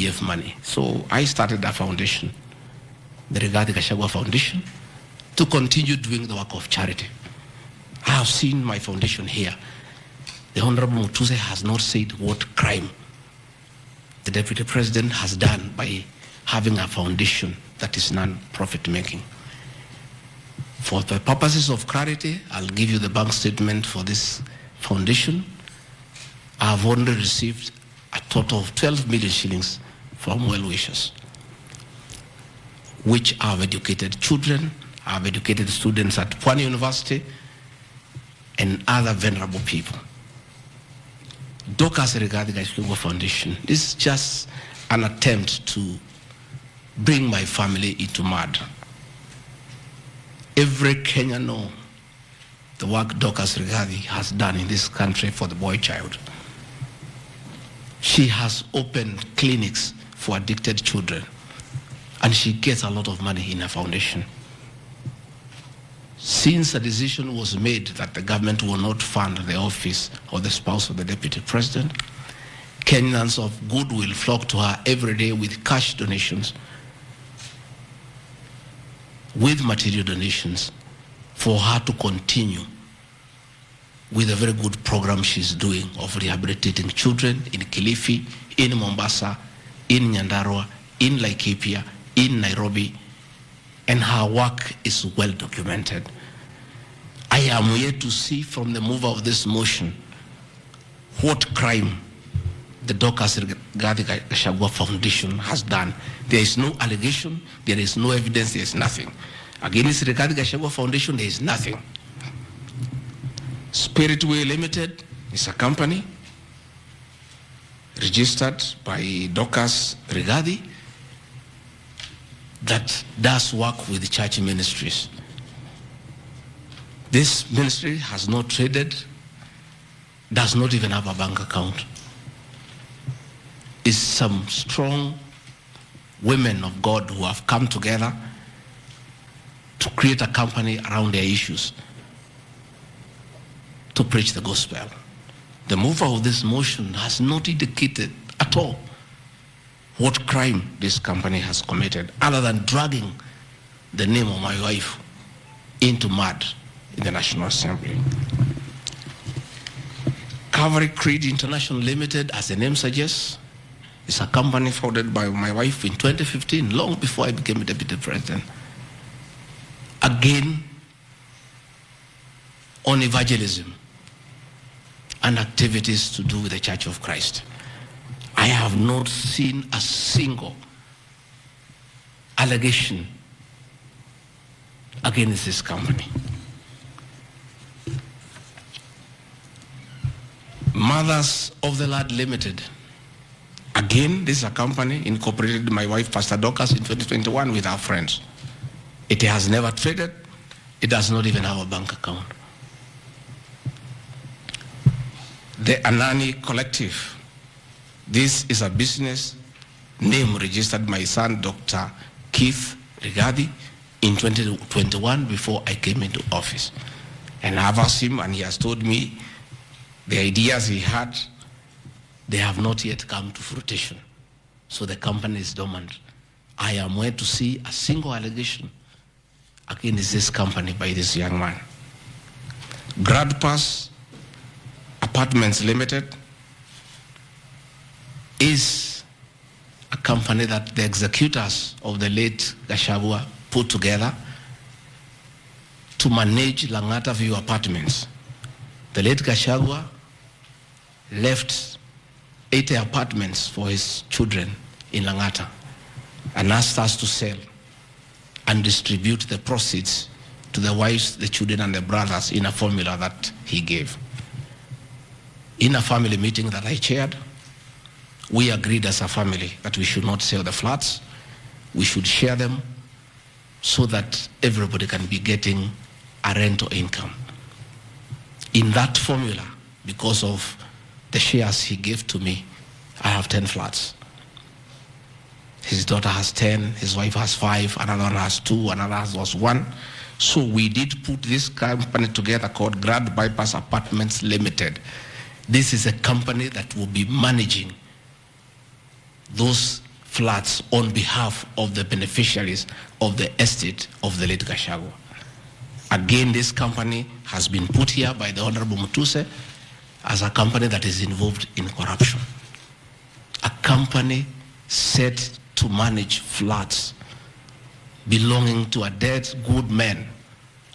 CDF money. So I started a foundation, the Rigathi Gachagua Foundation, to continue doing the work of charity. I have seen my foundation here. The Honorable Mutuse has not said what crime the Deputy President has done by having a foundation that is non-profit making. For the purposes of clarity, I'll give you the bank statement for this foundation. I have only received a total of 12 million shillings from well-wishers, which have educated children, have educated students at Pwani University, and other vulnerable people. Dorcas Rigathi Gachagua Foundation is just an attempt to bring my family into mud. Every Kenyan knows the work Dorcas Rigathi has done in this country for the boy child. She has opened clinics for addicted children, and she gets a lot of money in her foundation. Since a decision was made that the government will not fund the office of the spouse of the Deputy President, Kenyans of goodwill flock to her every day with cash donations, with material donations, for her to continue with a very good program she's doing of rehabilitating children in Kilifi, in Mombasa, in Nyandarua, in Laikipia, in Nairobi, and her work is well documented. I am yet to see from the mover of this motion what crime the Dorcas Rigathi Gachagua Foundation has done. There is no allegation, there is no evidence, there is nothing. Against Rigathi Gachagua Foundation, there is nothing. Spiritway Limited is a company registered by Dorcas Rigathi that does work with church ministries. This ministry has not traded, does not even have a bank account. It's some strong women of God who have come together to create a company around their issues to preach the gospel. The mover of this motion has not indicated at all what crime this company has committed, other than dragging the name of my wife into mud in the National Assembly. Calvary Creed International Limited, as the name suggests, is a company founded by my wife in 2015, long before I became a Deputy President. Again, on evangelism and activities to do with the Church of Christ. I have not seen a single allegation against this company. Mothers of the Lord Limited. Again, this is a company incorporated my wife, Pastor Dorcas, in 2021 with our friends. It has never traded. It does not even have a bank account. The Anani Collective. This is a business name registered my son, Dr. Keith Rigathi, in 2021 before I came into office. And I've asked him, and he has told me the ideas he had, they have not yet come to fruition. So the company is dormant. I am yet to see a single allegation against this company by this young man. Grad Pass Apartments Limited is a company that the executors of the late Gachagua put together to manage Langata View Apartments. The late Gachagua left 80 apartments for his children in Langata and asked us to sell and distribute the proceeds to the wives, the children, and the brothers in a formula that he gave. In a family meeting that I chaired, we agreed as a family that we should not sell the flats. We should share them so that everybody can be getting a rental income. In that formula, because of the shares he gave to me, I have 10 flats. His daughter has 10, his wife has 5, another one has 2, another has 1. So we did put this company together called Grand Bypass Apartments Limited. This is a company that will be managing those floods on behalf of the beneficiaries of the estate of the late Gachagua. Again, this company has been put here by the Honorable Mutuse as a company that is involved in corruption. A company set to manage floods belonging to a dead good man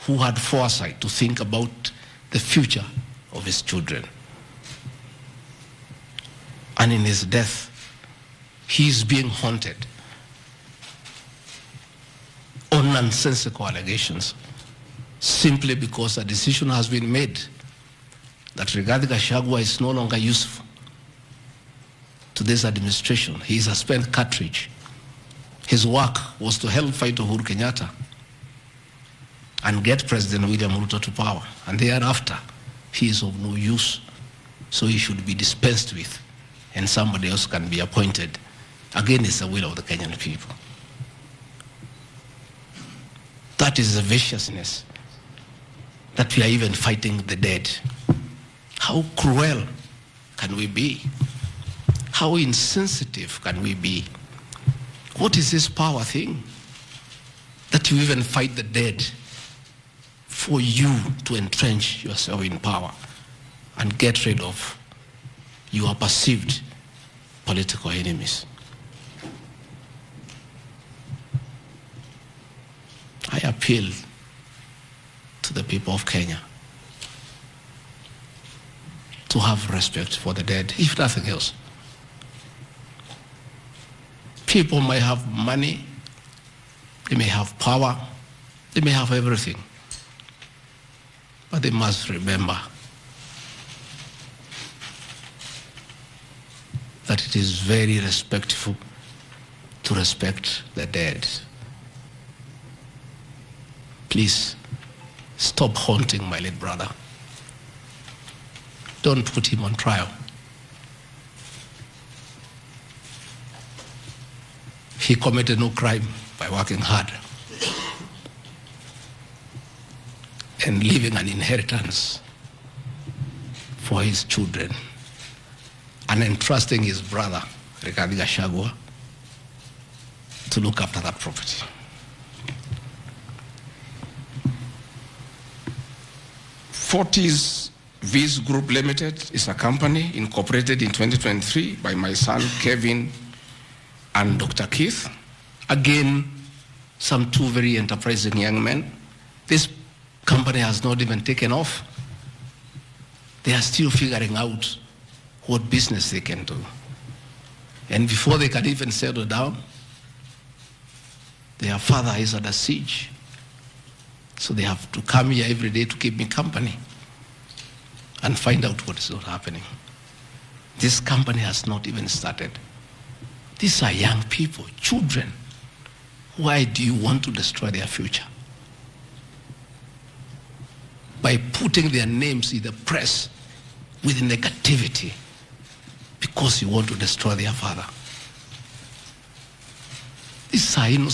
who had foresight to think about the future of his children. And in his death, he is being haunted on nonsensical allegations simply because a decision has been made that Rigathi Gachagua is no longer useful to this administration. He is a spent cartridge. His work was to help fight Uhuru Kenyatta and get President William Ruto to power. And thereafter, he is of no use. So he should be dispensed with, and somebody else can be appointed against the will of the Kenyan people. That is the viciousness that we are even fighting the dead. How cruel can we be? How insensitive can we be? What is this power thing? That you even fight the dead for you to entrench yourself in power and get rid of your perceived political enemies. I appeal to the people of Kenya to have respect for the dead, if nothing else. People may have money, they may have power, they may have everything, but they must remember that it is very respectful to respect the dead. Please, stop haunting my late brother. Don't put him on trial. He committed no crime by working hard and leaving an inheritance for his children and entrusting his brother, Rigathi Gachagua, to look after that property. Fortis Viz Group Limited is a company incorporated in 2023 by my son Kevin and Dr. Keith. Again, some two very enterprising young men. This company has not even taken off. They are still figuring out what business they can do. And before they can even settle down, their father is under siege. So they have to come here every day to keep me company and find out what is not happening. This company has not even started. These are young people, children. Why do you want to destroy their future? By putting their names in the press with negativity because you want to destroy their father. These are innocent